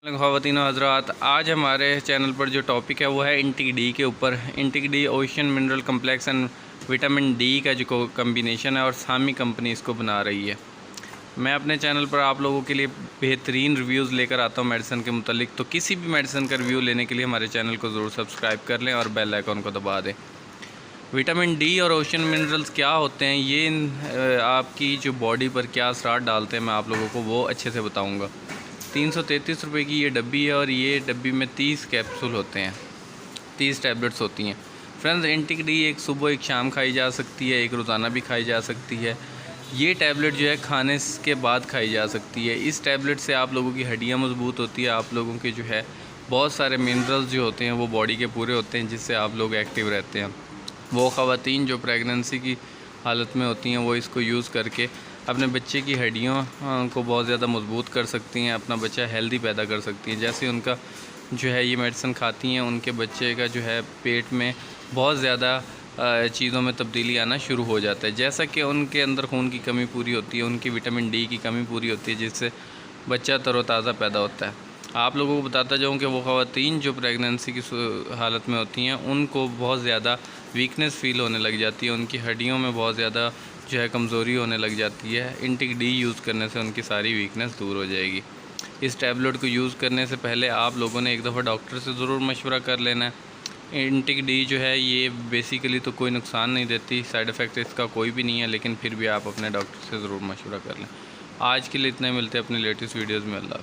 ख़वातीन हज़रात, आज हमारे चैनल पर जो टॉपिक है वो है इंटिक डी के ऊपर। इंटिक D ocean mineral complex and vitamin D का जो कम्बिनेशन है और सामी कंपनी इसको बना रही है। मैं अपने चैनल पर आप लोगों के लिए बेहतरीन रिव्यूज़ लेकर आता हूँ मेडिसिन के मुतालिक, तो किसी भी मेडिसिन का रिव्यू लेने के लिए हमारे चैनल को ज़रूर सब्सक्राइब कर लें और बेल आइकन को दबा दें। विटामिन डी और ओशन मिनरल्स क्या होते हैं, ये आपकी जो बॉडी पर क्या असरार डालते हैं, मैं आप लोगों को वो अच्छे से बताऊँगा। 333 रुपये की ये डब्बी है और ये डब्बी में 30 कैप्सूल होते हैं, 30 टैबलेट्स होती हैं। फ्रेंड्स, इंटिक डी एक सुबह एक शाम खाई जा सकती है, एक रोज़ाना भी खाई जा सकती है। ये टैबलेट जो है खाने के बाद खाई जा सकती है। इस टैबलेट से आप लोगों की हड्डियाँ मजबूत होती है, आप लोगों के जो है बहुत सारे मिनरल्स जो होते हैं वो बॉडी के पूरे होते हैं, जिससे आप लोग एक्टिव रहते हैं। वो ख़वातीन जो प्रेगनेंसी की हालत में होती हैं वो इसको यूज़ करके अपने बच्चे की हड्डियों को बहुत ज़्यादा मजबूत कर सकती हैं, अपना बच्चा हेल्दी पैदा कर सकती हैं। जैसे उनका जो है ये मेडिसिन खाती हैं, उनके बच्चे का जो है पेट में बहुत ज़्यादा चीज़ों में तब्दीली आना शुरू हो जाता है। जैसा कि उनके अंदर खून की कमी पूरी होती है, उनकी विटामिन डी की कमी पूरी होती है, जिससे बच्चा तरोताज़ा पैदा होता है। आप लोगों को बताता जाऊँ कि वो ख़वातीन जो प्रेगनेंसी की हालत में होती हैं उनको बहुत ज़्यादा वीकनेस फ़ील होने लग जाती है, उनकी हड्डियों में बहुत ज़्यादा जो है कमज़ोरी होने लग जाती है। इंटिक डी यूज़ करने से उनकी सारी वीकनेस दूर हो जाएगी। इस टैबलेट को यूज़ करने से पहले आप लोगों ने एक दफ़ा डॉक्टर से ज़रूर मशवरा कर लेना है। इंटिक डी जो है ये बेसिकली तो कोई नुकसान नहीं देती, साइड इफ़ेक्ट इसका कोई भी नहीं है, लेकिन फिर भी आप अपने डॉक्टर से ज़रूर मशवरा कर लें। आज के लिए इतने, मिलते हैं अपनी लेटेस्ट वीडियोज़ में। अल्लाह।